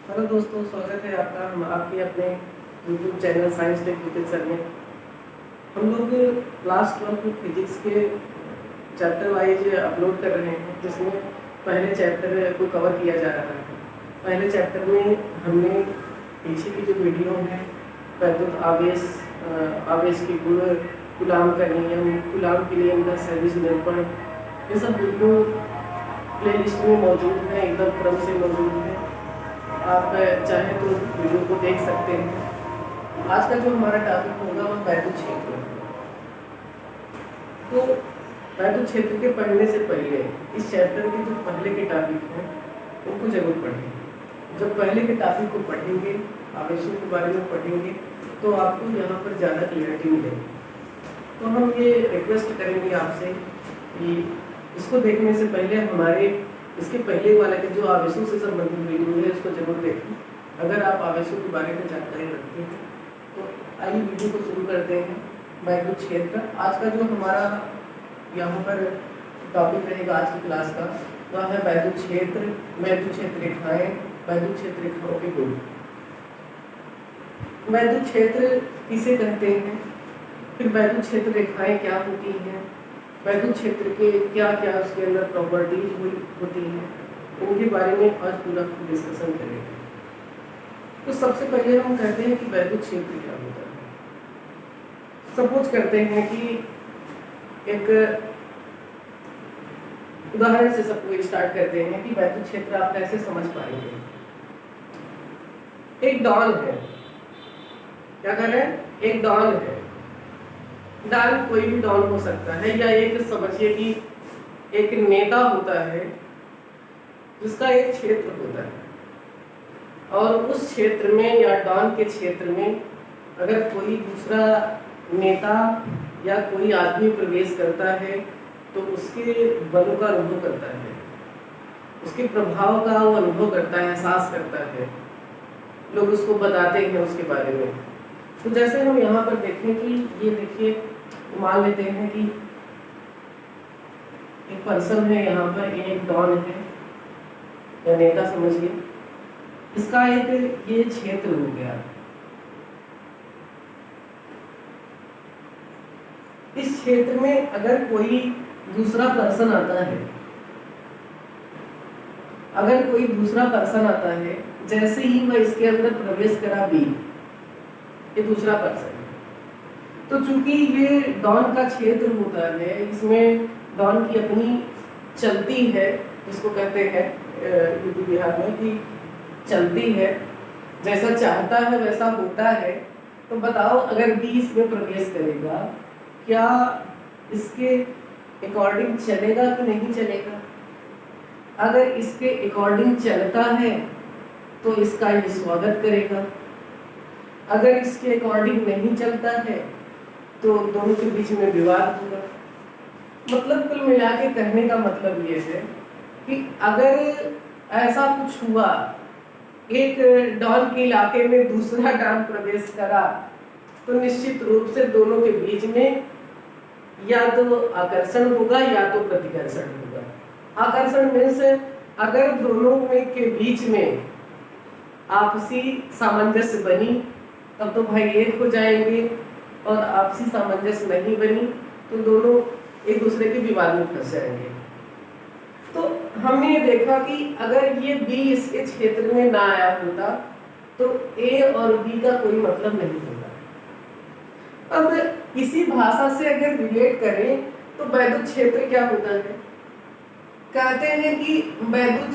Hello दोस्तों, स्वागत है आपका हम आपके अपने YouTube channel science tech with sir में। हम लोग क्लास 12 में फिजिक्स के चैप्टर वाइज अपलोड कर रहे हैं, जिसमें पहले चैप्टर को कवर किया जा रहा है। पहले चैप्टर में हमने पीछे की जो वीडियो है, वैद्युत आवेश, आवेश के गुण, कूलाम का नियम, कूलाम के नियम का सदिश निरूपण, ये सब वीडियो प्लेलिस्ट में मौजूद है, एकदम क्रम से मौजूद है। आप चाहे तो वीडियो को देख सकते हैं। आज का जो हमारा टॉपिक होगा वो वैद्युत क्षेत्र है। तो वैद्युत क्षेत्र के पढ़ने से पहले इस चैप्टर के जो पहले के टॉपिक हैं उनको जरूर पढ़ें। जब पहले के टॉपिक को पढ़ेंगे, आवेशों के बारे में पढ़ेंगे, तो आपको यहाँ पर ज़्यादा क्लियरिटी मिलेगी। तो हम ये रिक्वेस्ट करेंगे आपसे कि इसको देखने से पहले हमारे इसके पहले वाले के जो आवेशों से संबंधित वीडियो है उसको जरूर देखें। अगर आप आवेशों के बारे में जानकारी रखते हैं तो आइए वीडियो को शुरू करते हैं। वैद्युत क्षेत्र आज का जो हमारा यहाँ पर टॉपिक रहेगा आज की क्लास का, वह है वैद्युत क्षेत्र, वैद्युत क्षेत्र रेखाएं, वैद्युत क्षेत्र रेखाओं के गुण। वैद्युत क्षेत्र किसे कहते हैं, फिर वैद्युत क्षेत्र रेखाएं क्या होती हैं, वैद्युत क्षेत्र के क्या क्या उसके अंदर प्रॉपर्टीज होती हैं, उनके बारे में आज पूरा डिस्कशन करेंगे। तो सबसे पहले हम कहते हैं कि वैद्युत क्षेत्र क्या होता है। सपोज करते हैं कि एक उदाहरण से सबको स्टार्ट करते हैं कि वैद्युत क्षेत्र आप कैसे समझ पाएंगे। एक डॉन है, क्या कर रहे हैं, एक डॉन है। डॉन कोई भी डॉन हो सकता है, या एक समझिए कि एक नेता होता है जिसका एक क्षेत्र होता है, और उस क्षेत्र में या डॉन के क्षेत्र में अगर कोई दूसरा नेता या कोई आदमी प्रवेश करता है तो उसके बलों का अनुभव करता है, उसके प्रभाव का वो अनुभव करता है, एहसास करता है। लोग उसको बताते हैं उसके बारे में। तो जैसे हम यहाँ पर देखें कि ये देखिए, मान लेते हैं कि एक पर्सन है, यहाँ पर एक डॉन है या नेता समझिए, इसका एक ये क्षेत्र हो गया। इस क्षेत्र में अगर कोई दूसरा पर्सन आता है, अगर कोई दूसरा पर्सन आता है, जैसे ही वह इसके अंदर प्रवेश करा बी, ये दूसरा पर्सन, तो चूंकि ये डॉन का क्षेत्र होता है, इसमें डॉन की अपनी चलती है, जिसको कहते हैं यूपी बिहार में कि चलती है, जैसा चाहता है वैसा होता है। तो बताओ अगर बी इसमें प्रवेश करेगा, क्या इसके अकॉर्डिंग चलेगा कि नहीं चलेगा? अगर इसके अकॉर्डिंग चलता है तो इसका ये स्वागत करेगा, अगर इसके अकॉर्डिंग नहीं चलता है तो दोनों के बीच में विवाद होगा। मतलब कुल मिला के कहने का मतलब ये है कि अगर ऐसा कुछ हुआ, एक डॉन के इलाके में दूसरा डॉन प्रवेश करा, तो निश्चित रूप से दोनों के बीच में या तो आकर्षण होगा या तो प्रतिकर्षण होगा। आकर्षण मीन्स अगर दोनों में के बीच में आपसी सामंजस्य बनी तब तो भाई एक हो जाएंगे, और आपसी सामंजस्य नहीं बनी तो दोनों एक दूसरे के विवाद में फंस जाएंगे। तो हमने ये देखा कि अगर ये बी इसके क्षेत्र में ना आया होता तो ए और बी का कोई मतलब नहीं होता। अब इसी भाषा से अगर रिलेट करें तो वैद्युत क्षेत्र क्या होता है, कहते हैं कि वैद्युत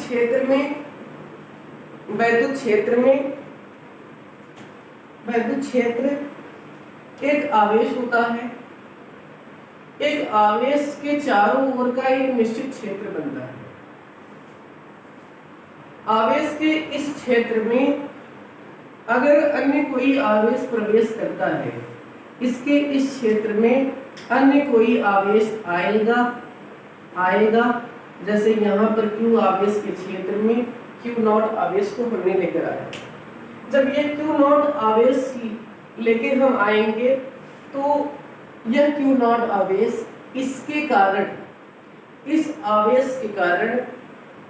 क्षेत्र एक आवेश होता है। एक आवेश के चारों ओर का एक निश्चित क्षेत्र बनता है। आवेश के इस क्षेत्र में अगर अन्य कोई आवेश प्रवेश करता है, इसके इस क्षेत्र में अन्य कोई आवेश आएगा। जैसे यहाँ पर Q आवेश के क्षेत्र में Q0 आवेश को हमने लेकर आया। जब ये Q0 आवेश लेके हम आएंगे तो यह Q0 आवेश इसके कारण, इस आवेश के कारण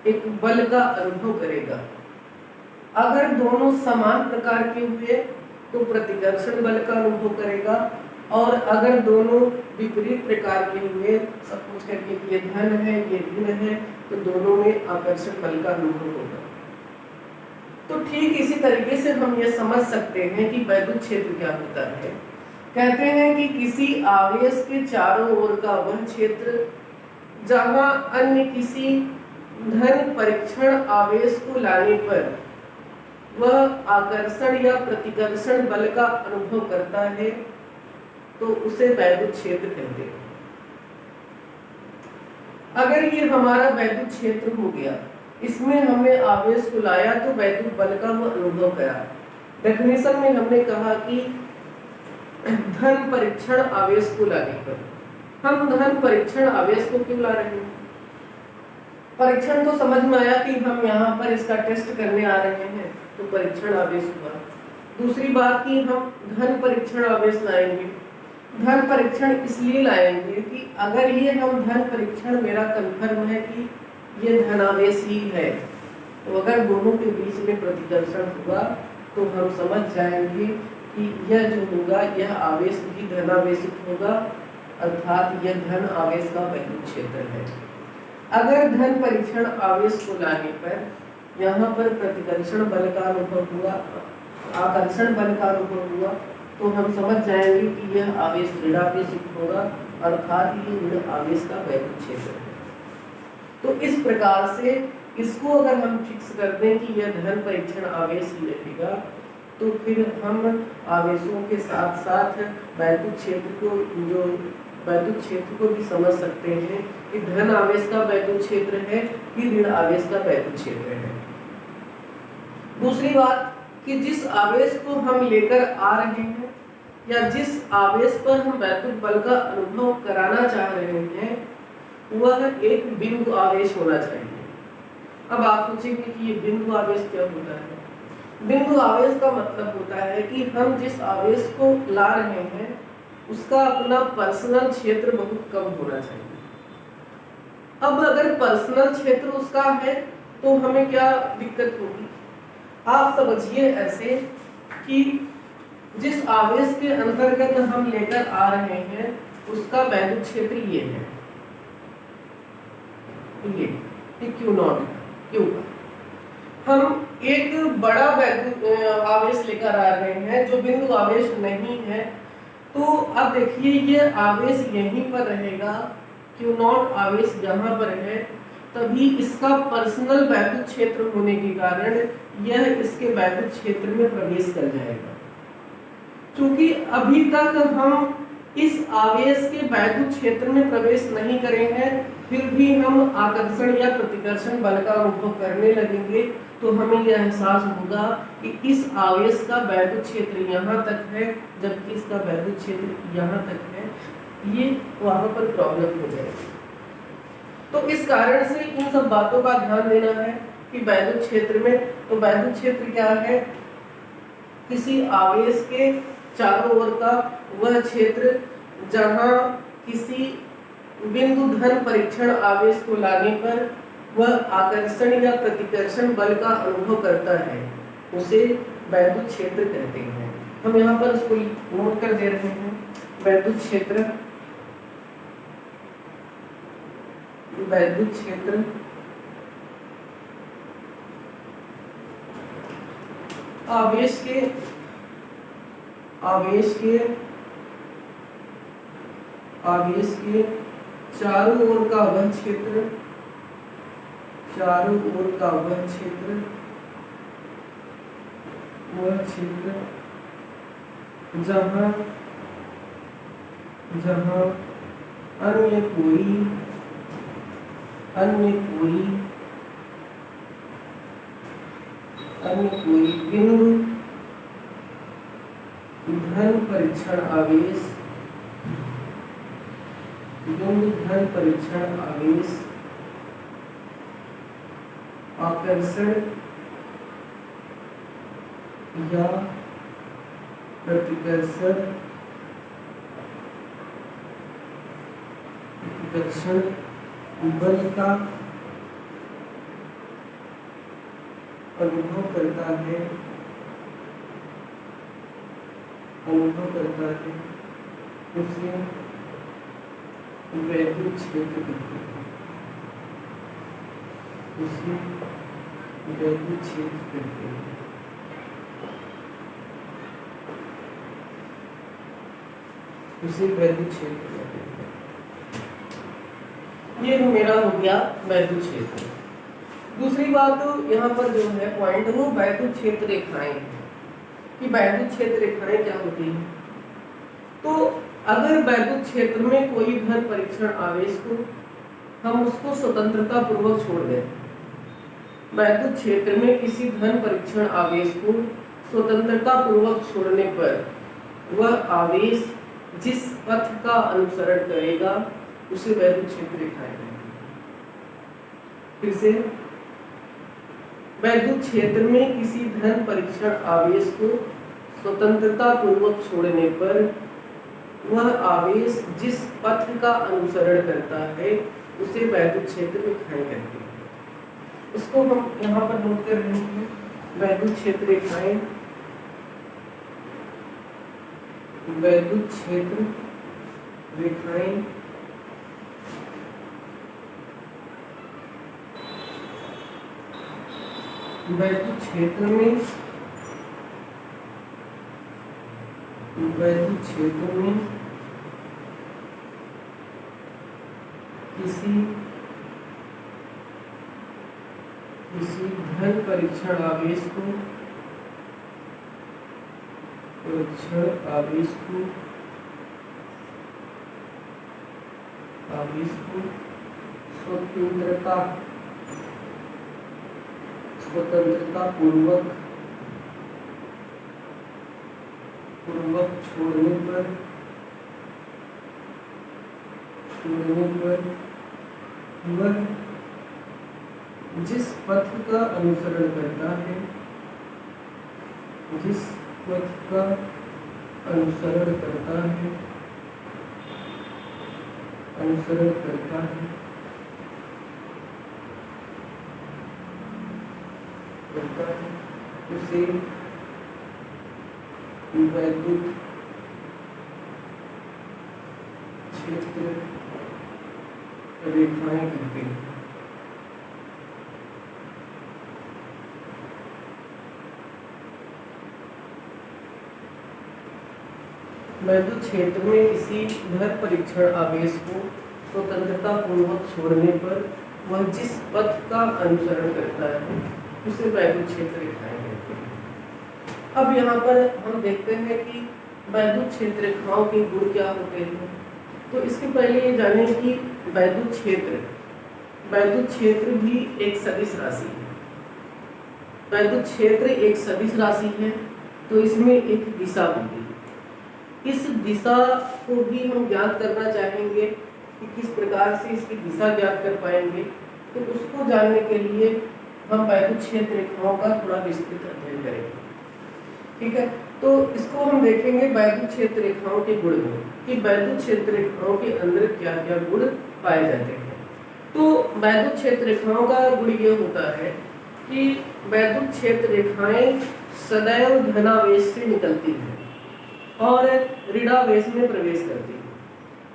एक बल का अनुभव करेगा। अगर दोनों समान प्रकार के हुए तो प्रतिकर्षण बल का अनुभव करेगा, और अगर दोनों विपरीत प्रकार के हुए, सपोज करिए कि ये धन है ये ऋण है, तो दोनों में आकर्षण बल का अनुभव होगा। तो ठीक इसी तरीके से हम ये समझ सकते हैं कि वैद्युत क्षेत्र क्या होता है। कहते हैं कि किसी आवेश के चारों ओर का वह क्षेत्र जहां अन्य किसी धन परीक्षण आवेश को लाने पर वह आकर्षण या प्रतिकर्षण बल का अनुभव करता है, तो उसे वैद्युत क्षेत्र कहते हैं। अगर ये हमारा वैद्युत क्षेत्र हो गया, इसमें हमने आवेश को लाया तो वैद्युत बल का वो अनुभव करा। डेफिनेशन में हमने कहा कि धन परीक्षण आवेश को लाने पर, हम धन परीक्षण आवेश को क्यों ला रहे हैं? परीक्षण तो समझ में आया कि हम यहाँ पर इसका टेस्ट करने आ रहे हैं, तो परीक्षण आवेश हुआ। दूसरी बात कि हम धन परीक्षण आवेश लाएंगे। धन परीक्षण इसलिए लाएंगे कि अगर ये हम धन परीक्षण मेरा कंफर्म है कि ये धनावेश ही है, तो अगर दोनों के बीच में प्रतिकर्षण हुआ तो हम समझ जाएंगे कि यह जो होगा यह आवेश भी धनावेशित होगा, अर्थात यह धन आवेश का वैद्युत क्षेत्र है। अगर धन परीक्षण आवेश को लाने पर यहाँ पर प्रतिकर्षण बल का अनुभव हुआ, आकर्षण बल का अनुभव हुआ, तो हम समझ जाएंगे कि यह आवेश ऋणावेशित होगा, अर्थात ये ऋण आवेश का वैद्युत क्षेत्र है। तो इस प्रकार से इसको अगर हम फिक्स कर दें कि यह धन परीक्षण आवेश ही रहेगा, तो फिर हम आवेशों के साथ साथ वैद्युत क्षेत्र को भी समझ सकते हैं कि धन आवेश का वैद्युत क्षेत्र है कि ऋण आवेश का वैद्युत क्षेत्र है। दूसरी बात कि जिस आवेश को हम लेकर आ रहे हैं या जिस आवेश पर हम वैद्युत बल का अनुभव कराना चाह रहे हैं, वह एक बिंदु आवेश होना चाहिए। अब आप सोचेंगे कि ये बिंदु आवेश क्या होता है? बिंदु आवेश का मतलब होता है कि हम जिस आवेश को ला रहे हैं उसका अपना पर्सनल क्षेत्र बहुत कम होना चाहिए। अब अगर पर्सनल क्षेत्र उसका है तो हमें क्या दिक्कत होगी? आप समझिए ऐसे कि जिस आवेश के अंतर्गत हम लेकर आ रहे हैं उसका वैद्युत क्षेत्र ये है, ये क्यू नॉट, क्यू का। हम एक बड़ा वैद्युत आवेश लेकर आ रहे हैं जो बिंदु आवेश नहीं है, तो अब देखिए ये आवेश यहीं पर रहेगा, क्यू नॉट आवेश यहाँ पर है, तभी इसका पर्सनल वैद्युत क्षेत्र होने के कारण यह इसके वैद्युत क्षेत्र में प्रवेश कर जाएगा। क्योंकि अभी तक हम इस आवेश के वैद्युत क्षेत्र में प्रवेश नहीं करेंगे, फिर भी हम आकर्षण या प्रतिकर्षण बल का अनुभव करने लगेंगे, तो हमें यह एहसास होगा कि इस आवेश का वैद्युत क्षेत्र यहाँ तक है जबकि इसका वैद्युत क्षेत्र यहाँ तक है, ये वहाँ पर प्रॉब्लम हो जाएगी। तो इस कारण से इन सब बातों का ध्यान देना है कि वैद्युत क्षेत्र में, तो वैद्युत क्षेत्र क्या है? किसी आवेश के चारों ओर का वह क्षेत्र जहां किसी बिंदु धन परीक्षण आवेश को लाने पर वह आकर्षण या प्रतिकर्षण बल का अनुभव करता है, उसे वैद्युत क्षेत्र कहते हैं। हम यहाँ पर उसको नोट कर दे रहे हैं, वैद्युत क्षेत्र। वैद्युत क्षेत्र आवेश के चारों ओर का वह क्षेत्र, चारों ओर का वह क्षेत्र जहां अन्य कोई बिंदु धन परीक्षण आवेश आकर्षण या प्रतिकर्षण बल का अनुभव करता है उसे वैद्युत क्षेत्र कहते हैं। उसे वैद्युत क्षेत्र कहते हैं। उसे वैद्युत क्षेत्र कहते हैं। ये मेरा हो गया वैद्युत क्षेत्र। दूसरी बात यहाँ पर जो है पॉइंट, वो वैद्युत क्षेत्र रेखाएं कि वैद्युत क्षेत्र रेखाएं क्या होती हैं। तो अगर वैद्युत क्षेत्र में कोई धन परीक्षण आवेश को हम उसको स्वतंत्रता पूर्वक छोड़ दें, वैद्युत क्षेत्र में किसी धन परीक्षण आवेश को स्वतंत्रता पूर्वक छोड़ने पर वह आवेश जिस पथ का अनुसरण करेगा उसे वैद्युत क्षेत्र रेखाएं कहते हैं। फिर से, वैद्युत क्षेत्र में किसी धन परीक्षण आवेश को स्वतंत्रता पूर्वक छोड़ने पर वह आवेश जिस पथ का अनुसरण करता है उसे वैद्युत क्षेत्र रेखाएं कहते हैं। इसको हम यहाँ पर नोट कर रहे हैं, वैद्युत क्षेत्र रेखाएं, वैद्युत क्षेत्र रेखाएं वैद्युत क्षेत्र में किसी धन परीक्षण आवेश को स्वतंत्रता पूर्वक छोड़ने पर वह जिस पथ का अनुसरण करता है उसे वैद्युत क्षेत्र रेखाएं कहते हैं। वैद्युत क्षेत्र में किसी धन परीक्षण आवेश को स्वतंत्रता पूर्वक छोड़ने पर वह जिस पथ का अनुसरण करता है उसे वैद्युत क्षेत्र रेखाएं कहते हैं। अब यहाँ पर हम देखते हैं कि वैद्युत क्षेत्र रेखाओं के गुण क्या होते हैं। तो इसके पहले ये जानें कि वैद्युत क्षेत्र भी एक सदिश राशि है। वैद्युत क्षेत्र एक सदिश राशि है, तो इसमें एक दिशा होगी। इस दिशा को भी हम ज्ञात करना चाहेंगे कि किस प्रकार से इसकी दिशा ज्ञात कर पाएंगे। तो उसको जानने के लिए हम वैद्युत क्षेत्र रेखाओं का थोड़ा विस्तृत अध्ययन करेंगे। ठीक है, तो इसको हम देखेंगे वैद्युत क्षेत्र रेखाओं के गुण में कि वैद्युत क्षेत्र रेखाओं के अंदर क्या क्या गुण पाए जाते हैं। तो वैद्युत क्षेत्र रेखाओं का गुण ये होता है कि वैद्युत क्षेत्र रेखाएं सदैव धनावेश से निकलती हैं और ऋणावेश में प्रवेश करती हैं।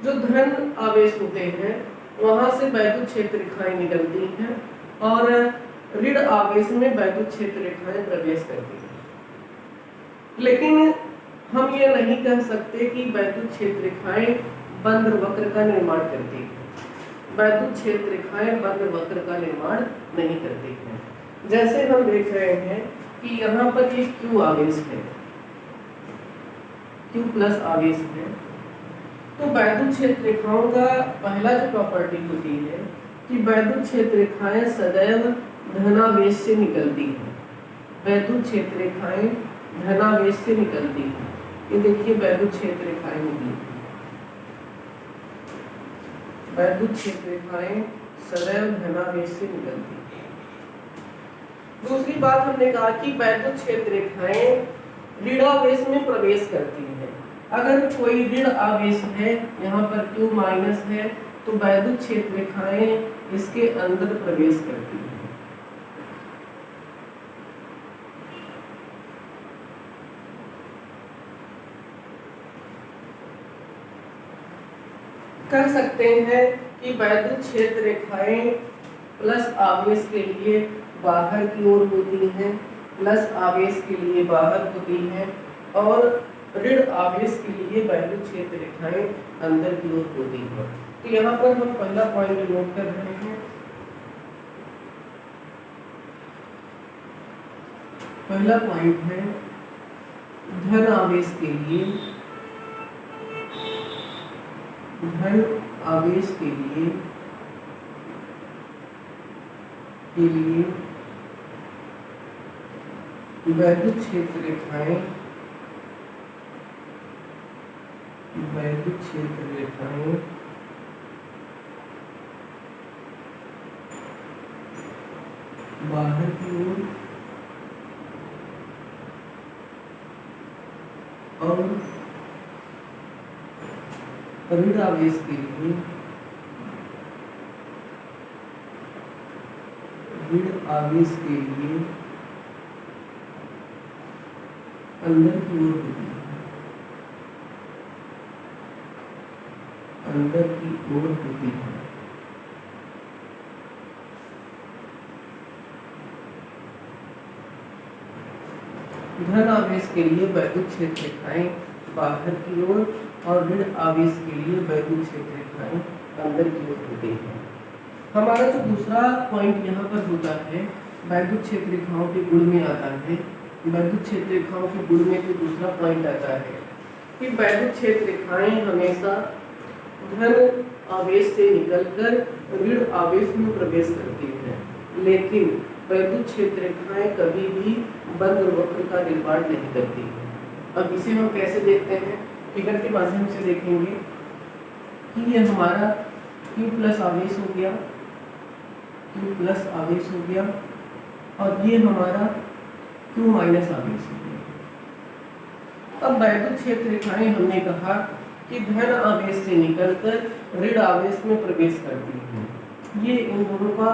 जो धन आवेश होते हैं वहां से वैद्युत क्षेत्र रेखाएं निकलती हैं और ऋण आवेश में वैद्युत क्षेत्र रेखाएं प्रवेश करती हैं। लेकिन हम ये नहीं कह सकते कि वैद्युत क्षेत्र रेखाएं बंद वक्र का निर्माण करती हैं। वैद्युत क्षेत्र रेखाएं बंद वक्र का निर्माण नहीं करती हैं। जैसे हम देख रहे हैं कि यहाँ पर एक Q आवेश है, Q प्लस आवेश है। तो वैद्युत क्षेत्र रेखाओं का पहला जो प्रॉपर्टी होती है कि वैद्युत क्षेत्र रेखाएं सदैव धनावेश से निकलती हैं। वैद्युत क्षेत्र रेखाएं धनावेश से निकलती हैं। ये देखिए वैद्युत क्षेत्र रेखाएं होगी, वैद्युत क्षेत्र रेखाएं सदैव धनावेश से निकलती हैं। दूसरी बात हमने कहा कि वैद्युत क्षेत्र रेखाएं ऋणावेश में प्रवेश करती हैं। अगर कोई ऋण आवेश है, यहाँ पर Q माइनस है, तो वैद्युत क्षेत्र रेखाएं इसके अंदर प्रवेश करती हैं। कर सकते हैं कि वैद्युत क्षेत्र रेखाएं प्लस आवेश के लिए बाहर की ओर होती हैं, प्लस आवेश के लिए बाहर होती हैं, और ऋण आवेश के लिए वैद्युत क्षेत्र रेखाएं अंदर की ओर होती हैं। तो यहाँ पर हम पहला पॉइंट नोट कर रहे हैं। पहला पॉइंट है धन आवेश के लिए, धन आवेश के लिए वैद्युत क्षेत्र रेखाएं, वैद्युत क्षेत्र रेखाएं बाहर की ओर और ऋण आवेश के लिए, ऋण आवेश के लिए अंदर की ओर होती है, अंदर की ओर होती है। धन आवेश के लिए वैद्युत क्षेत्र रेखाएं बाहर की ओर और ऋण आवेश के लिए वैद्युत क्षेत्र रेखाएं अंदर की ओर होती हैं। हमारा जो दूसरा पॉइंट यहाँ पर होता है वैद्युत क्षेत्र रेखाओं के गुण में आता है। वैद्युत क्षेत्र रेखाओं के गुण में जो दूसरा पॉइंट आता है कि वैद्युत क्षेत्र रेखाएं हमेशा धन आवेश से निकलकर ऋण आवेश में प्रवेश करती हैं, लेकिन वैद्युत क्षेत्र रेखाएं कभी भी बंद वक्र का निर्माण नहीं करती हैं। अब इसे हम कैसे देखते हैं? फिगर के माध्यम से देखेंगे कि ये हमारा Q प्लस आवेश हो गया, Q प्लस आवेश हो गया, और ये हमारा Q माइनस आवेश हो गया। अब वैद्युत क्षेत्र रेखाएं हमने कहा कि धन आवेश से निकलकर ऋण आवेश में प्रवेश करती हैं। ये इन दोनों का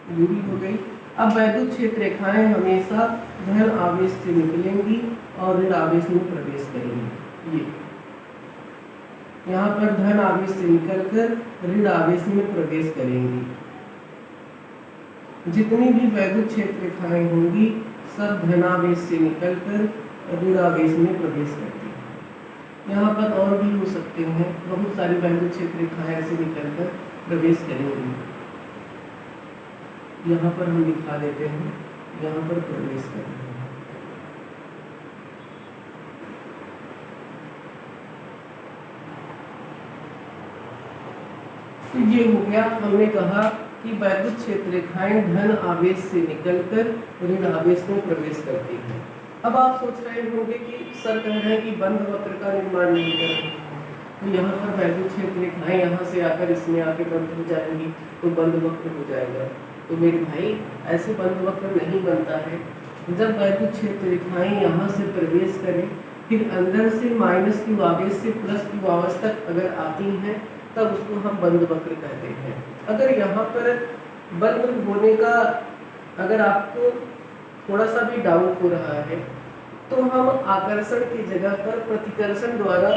दूरी हो गई। अब वैद्युत क्षेत्र रेखाएं हमेशा धन आवेश से निकलेंगी और ऋण आवेश में प्रवेश करेंगी। ये यहाँ पर धन आवेश से निकलकर ऋण आवेश में प्रवेश करेंगी। जितनी भी वैद्युत क्षेत्र रेखाएं होंगी सब धनावेश से निकलकर ऋण आवेश में प्रवेश करती हैं। यहाँ पर और भी हो सकते हैं, बहुत सारी वैद्युत क्षेत्र रेखाएं ऐसे निकलकर प्रवेश करेंगी। यहाँ पर हम दिखा देते हैं, यहाँ पर प्रवेश करेंगे। तो ये हो गया, हमने कहा कि वैद्युत क्षेत्र रेखाएं धन आवेश से निकलकर ऋण आवेश में प्रवेश करती हैं। अब आप सोच रहे होंगे कि सर कह रहे हैं कि बंद वक्र का निर्माण नहीं कर रहे, तो यहाँ पर वैद्युत क्षेत्र रेखाएं यहाँ से आकर इसमें आके बंद हो जाएंगी तो बंद वक्र हो जाएगा। तो मेरे भाई ऐसे बंद वक्र नहीं बनता है। जब वैद्युत क्षेत्र रेखाएं यहाँ से प्रवेश करें फिर अंदर से माइनस Q आवेश से प्लस Q आवेश तक अगर आती हैं तब उसको हम बंद वक्र कहते हैं। अगर यहाँ पर बंद होने का अगर आपको थोड़ा सा भी डाउट हो रहा है तो हम आकर्षण की जगह पर प्रतिकर्षण द्वारा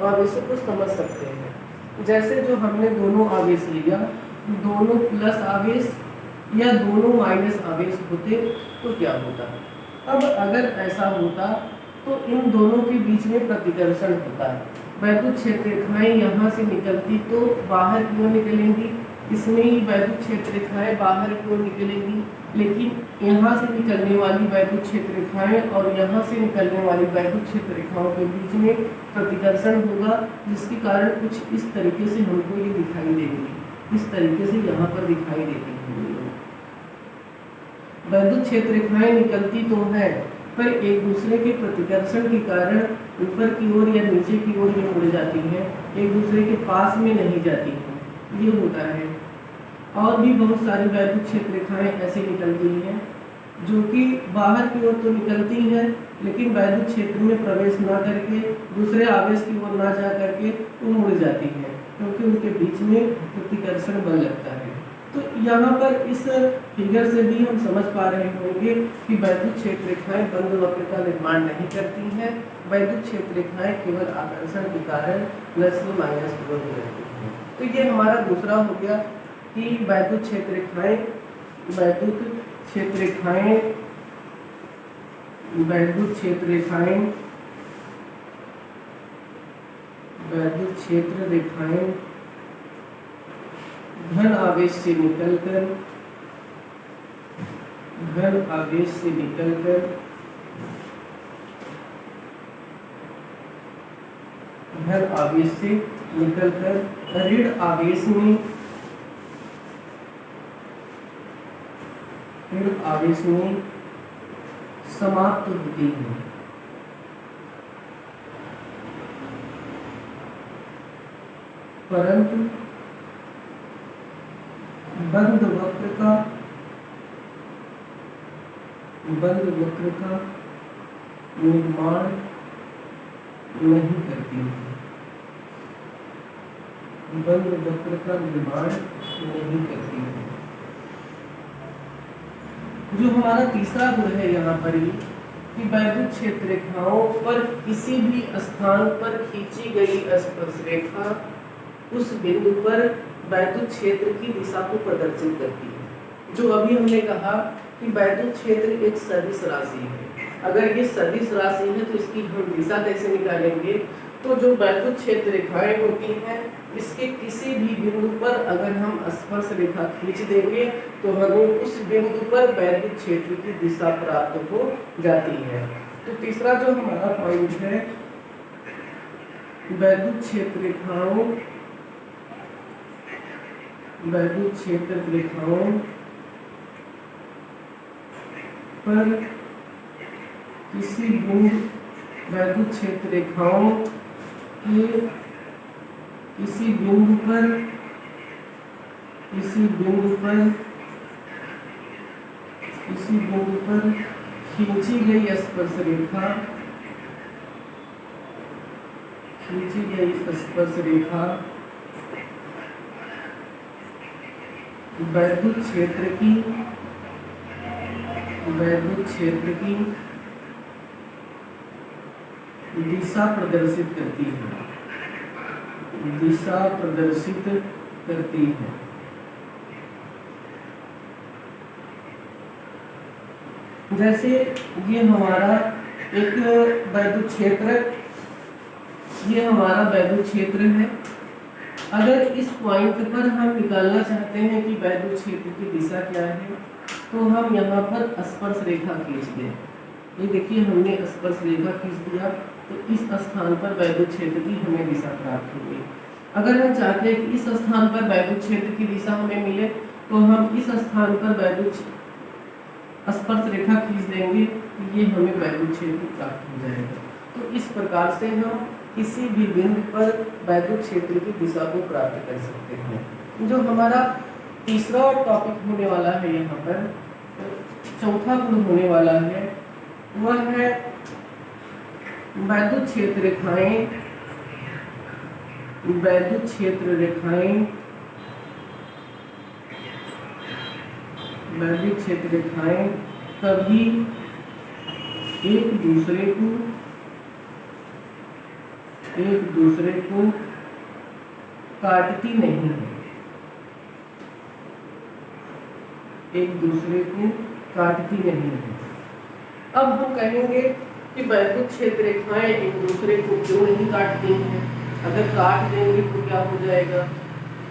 आवेशों को समझ सकते हैं। जैसे जो हमने दोनों आवेश लिया, दोनों प्लस आवेश या दोनों माइनस आवेश होते तो क्या होता? अब अगर ऐसा होता तो इन दोनों के बीच में प्रतिकर्षण होता है। वैद्युत क्षेत्र रेखाएं यहाँ से निकलती तो बाहर की ओर निकलेंगी, इसमें ही वैद्युत क्षेत्र रेखाएं बाहर की ओर निकलेंगी, लेकिन यहाँ से निकलने वाली वैद्युत क्षेत्र रेखाएं और यहाँ से निकलने वाली वैद्युत क्षेत्र रेखाओं के बीच में प्रतिकर्षण होगा, जिसके कारण कुछ इस तरीके से हमको ये दिखाई देंगी। इस तरीके से यहाँ पर दिखाई देती है। वैद्युत क्षेत्र रेखाएं निकलती तो है पर एक दूसरे के प्रतिकर्षण के कारण ऊपर की ओर या नीचे की ओर ये मुड़ जाती हैं, एक दूसरे के पास में नहीं जाती हैं। ये होता है। और भी बहुत सारी वैद्युत क्षेत्र रेखाएं ऐसे निकलती हैं जो कि बाहर की ओर तो निकलती हैं लेकिन वैद्युत क्षेत्र में प्रवेश ना करके दूसरे आवेश की ओर ना जा करके वो मुड़ जाती हैं, क्योंकि उनके बीच में प्रतिकर्षण बल लगता है। तो यहाँ पर इस फिगर से भी हम समझ पा रहे होंगे कि वैद्युत क्षेत्र रेखाएं बंद वक्र का निर्माण नहीं करती हैं। वैद्युत क्षेत्र रेखाएं केवल आकर्षण के कारण प्लस या माइनस की ओर रहती हैं। तो ये हमारा दूसरा हो गया कि वैद्युत क्षेत्र रेखाएं वैद्युत क्षेत्र रेखाएं वैद्युत क्षेत्र रेखाएं वैद्युत क्षेत्र रेखाएं धन आवेश से निकलकर ऋण आवेश से निकलकर ऋण आवेश में समाप्त होती है। परंतु बंद वक्र का निर्माण नहीं करती है। बंद वक्र का निर्माण नहीं करती है। जो हमारा तीसरा गुण है यहाँ पर ही कि वैद्युत क्षेत्र रेखाओं पर किसी भी स्थान पर खींची गई स्पर्श रेखा उस बिंदु पर वैद्युत क्षेत्र की दिशा को प्रदर्शित करती है। जो अभी हमने कहा कि वैद्युत क्षेत्र एक सदिश राशि है। अगर ये सदिश राशि है तो इसकी हम दिशा कैसे निकालेंगे? तो जो वैद्युत क्षेत्र रेखाएं होती हैं इसके किसी भी बिंदु पर अगर हम स्पर्श रेखा खींच देंगे तो हमें उस बिंदु पर वैद्युत क्षेत्र की दिशा प्राप्त हो जाती है। तो तीसरा जो हमारा पॉइंट है वैद्युत क्षेत्र रेखाओं पर किसी बिंदु वैद्युत क्षेत्र रेखाओं के किसी बिंदु पर खींची गई स्पर्श रेखा वैद्युत क्षेत्र की दिशा प्रदर्शित करती है। जैसे ये हमारा एक वैद्युत क्षेत्र है। अगर इस पॉइंट पर हम निकालना चाहते हैं कि वैद्युत क्षेत्र की दिशा क्या है तो हम यहाँ पर स्पर्श रेखा खींच दें। ये देखिए हमने स्पर्श रेखा खींच दिया तो इस स्थान पर वैद्युत क्षेत्र की हमें दिशा प्राप्त होगी। अगर हम चाहते हैं कि इस स्थान पर वैद्युत क्षेत्र की दिशा हमें मिले तो हम इस स्थान पर वैद्युत स्पर्श रेखा खींच देंगे तो ये हमें वैद्युत क्षेत्र प्राप्त हो जाएगा। तो इस प्रकार से हम किसी भी बिंदु पर वैद्युत क्षेत्र की दिशा को प्राप्त कर सकते हैं। जो हमारा तीसरा टॉपिक होने वाला है यहाँ पर चौथा गुण होने वाला है वह है वैद्युत क्षेत्र रेखाएं कभी एक दूसरे को काटती नहीं है। अब हम कहेंगे कि वैद्युत क्षेत्र रेखाएं एक दूसरे को क्यों नहीं काटती हैं? अगर काट देंगे तो क्या हो जाएगा?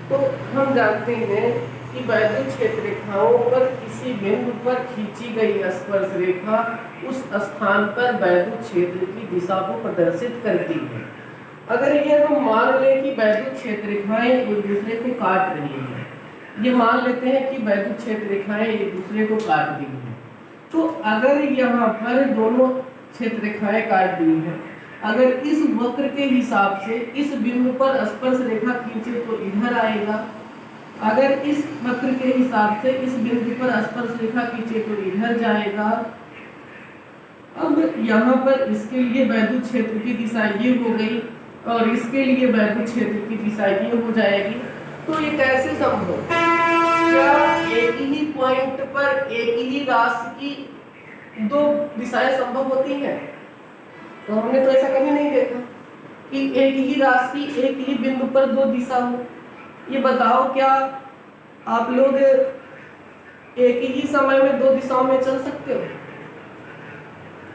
तो हम जानते हैं कि वैद्युत क्षेत्र रेखाओं पर किसी बिंदु पर खींची गई स्पर्श रेखा उस स्थान पर वैद्युत क्षेत्र की दिशा को प्रदर्शित करती है। अगर ये हम मान लें कि वैद्युत क्षेत्र रेखाएं एक दूसरे को काट रही हैं, ये मान लेते हैं कि वैद्युत क्षेत्र रेखाएं एक दूसरे को काट दी हैं, तो अगर यहाँ पर दोनों क्षेत्र रेखाएं काट दी हैं, अगर इस वक्र के हिसाब से इस बिंदु पर स्पर्श रेखा खींचे तो इधर आएगा, अगर इस वक्र के हिसाब से इस बिंदु पर स्पर्श रेखा खींचे तो इधर जाएगा। अब यहाँ पर इसके लिए वैद्युत क्षेत्र की दिशा ये हो गई और इसके लिए वैद्युत क्षेत्र की दिशा ये हो जाएगी। तो ये कैसे संभव? क्या एक ही पॉइंट पर एक ही राशि की दो दिशाएं संभव होती हैं? तो हमने तो ऐसा कभी नहीं देखा कि एक ही राशि एक ही बिंदु पर दो दिशा हो। ये बताओ, क्या आप लोग एक ही समय में दो दिशाओं में चल सकते हो?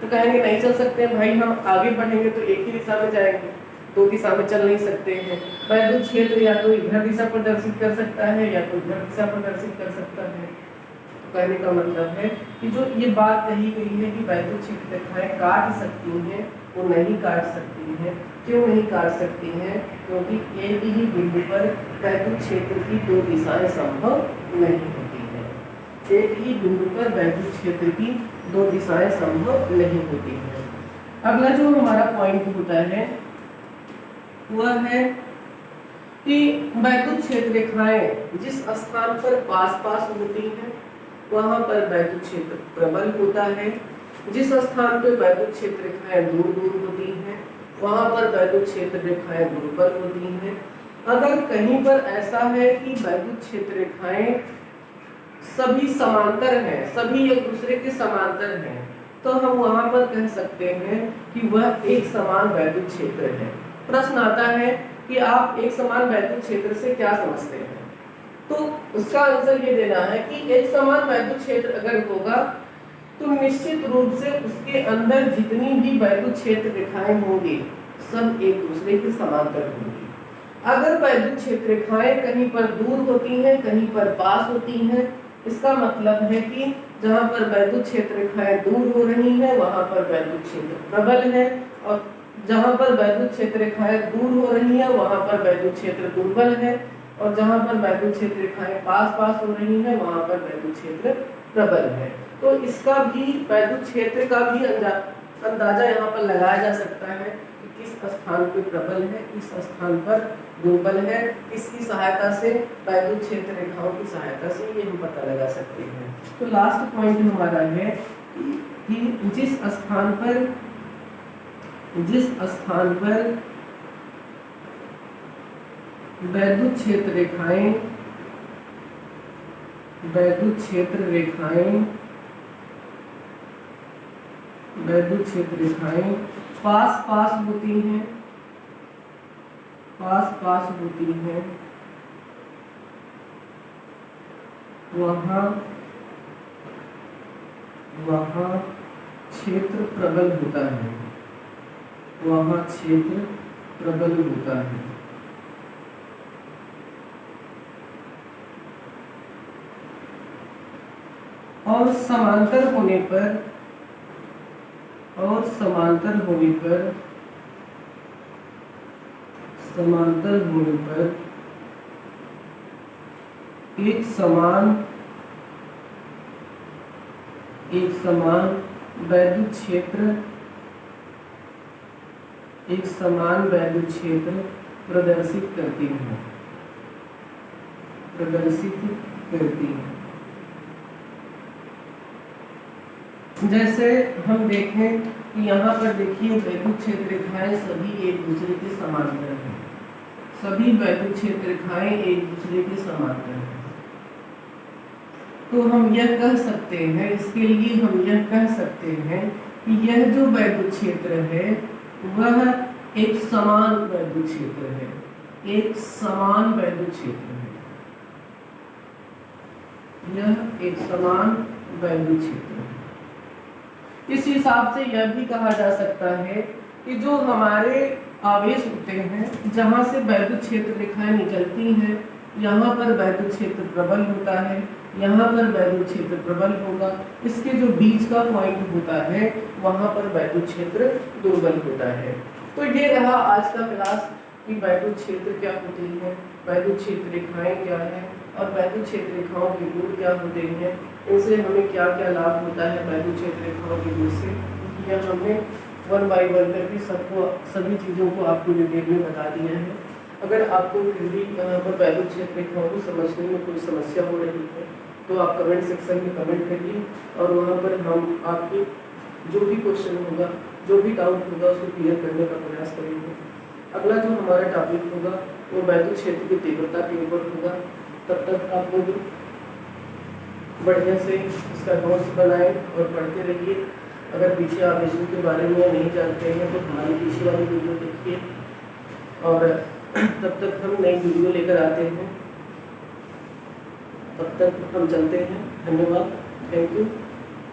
तो कहेंगे नहीं चल सकते भाई, हम आगे बढ़ेंगे तो एक ही दिशा में जाएंगे, दो दिशा में चल नहीं सकते हैं। वैद्युत क्षेत्र या तो इधर दिशा प्रदर्शित कर सकता है या तो इधर दिशा प्रदर्शित कर सकता है। तो कहने का मतलब है कि जो ये बात कही गई है कि वैद्युत क्षेत्र रेखाएं काट सकती हैं, वो नहीं काट सकती हैं। क्यों नहीं काट सकती हैं? क्योंकि एक ही बिंदु पर वैद्युत क्षेत्र की दो दिशाएं संभव नहीं होती हैं। एक ही बिंदु पर वैद्युत क्षेत्र की दो दिशाएं संभव नहीं होती हैं। अगला जो हमारा पॉइंट होता है वह है कि वैद्युत क्षेत्र रेखाएं जिस स्थान पर पास पास होती हैं वहां पर वैद्युत क्षेत्र प्रबल होता है, जिस स्थान पर वैद्युत क्षेत्र रेखाएं दूर दूर होती हैं वहां पर वैद्युत क्षेत्र रेखाएं दुर्बल होती हैं। अगर कहीं पर ऐसा है कि वैद्युत क्षेत्र रेखाएं सभी समांतर हैं, सभी एक दूसरे के समांतर हैं, तो हम वहां पर कह सकते हैं कि वह एक समान वैद्युत क्षेत्र है। प्रश्न आता है कि आप एक समान वैद्युत क्षेत्र से क्या समझते हैं? तो उसका आंसर ये देना है कि एक समान वैद्युत क्षेत्र अगर होगा तो निश्चित रूप से उसके अंदर जितनी भी वैद्युत क्षेत्र रेखाएं होंगी सब एक दूसरे के समांतर होंगी। अगर वैद्युत क्षेत्र रेखाएं कहीं पर दूर होती हैं, कहीं पर पास होती हैं, इसका मतलब है कि जहां पर वैद्युत क्षेत्र रेखाएं दूर हो रही हैं वहां पर वैद्युत क्षेत्र प्रबल है, और जहां पर वैद्युत क्षेत्र रेखाएं दूर हो रही हैं वहां पर वैद्युत क्षेत्र दुर्बल है, और जहां पर वैद्युत क्षेत्र रेखाएं पास पास हो रही हैं वहां पर वैद्युत क्षेत्र प्रबल है। तो इसका भी वैद्युत क्षेत्र का भी अंदाजा यहाँ पर लगाया जा सकता है कि किस स्थान पर प्रबल है, किस स्थान पर दुर्बल है। इसकी सहायता से वैद्युत क्षेत्र रेखाओं की सहायता से ये हम पता लगा सकते हैं। तो लास्ट पॉइंट हमारा है कि जिस स्थान पर वैद्युत क्षेत्र रेखाएं पास पास होती हैं, वहाँ क्षेत्र प्रबल होता है, और समांतर होने पर एक समान वैद्युत क्षेत्र प्रदर्शित करती है। जैसे हम देखें कि यहाँ पर देखिए वैद्युत क्षेत्र रेखाएं सभी एक दूसरे के समांतर हैं, सभी वैद्युत क्षेत्र रेखाएं एक दूसरे के समांतर हैं। तो हम यह कह सकते हैं, इसके लिए हम यह कह सकते हैं कि यह जो वैद्युत क्षेत्र है वह एक समान वैद्युत क्षेत्र है, यह एक समान वैद्युत क्षेत्र है। इस हिसाब से यह भी कहा जा सकता है कि जो हमारे आवेश होते हैं जहां से वैद्युत क्षेत्र रेखाएं निकलती हैं यहाँ पर वैद्युत क्षेत्र प्रबल होता है, यहाँ पर वैद्युत क्षेत्र प्रबल होगा, इसके जो बीच का पॉइंट होता है वहां पर वैद्युत क्षेत्र दुर्बल होता है। तो ये रहा आज का क्लास कि वैद्युत क्षेत्र क्या होती है, वैद्युत क्षेत्र रेखाएं क्या है और वैद्युत क्षेत्र रेखाओं के गुण क्या होते हैं, इनसे हमें क्या क्या लाभ होता है वैद्युत क्षेत्र रेखाओं के गुण से। यह हमने 1 by 1 करके सभी चीज़ों को आपको डिटेल में बता दिया है। अगर आपको फिर भी यहाँ पर वैद्युत क्षेत्र रेखाओं को समझने में कोई समस्या हो रही है तो आप कमेंट सेक्शन में कमेंट करिए और वहाँ पर हम आपके जो भी क्वेश्चन होगा, जो भी डाउट होगा उसको क्लियर करने का प्रयास करेंगे। अगला जो हमारा टॉपिक होगा वो वैद्युत क्षेत्र की तीव्रता के ऊपर होगा। तब तक आप लोग बढ़िया से इसका नोट्स बनाएं और पढ़ते रहिए। अगर पीछे आवेशों के बारे में नहीं जानते हैं तो हमारी पीछे वाली वीडियो देखिए, और तब तक हम नई वीडियो लेकर आते हैं। तब तक हम चलते हैं। धन्यवाद, थैंक यू।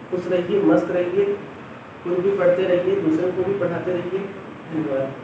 खुश रहिए, मस्त रहिए, खुद भी पढ़ते रहिए, दूसरों को भी पढ़ाते रहिए। धन्यवाद।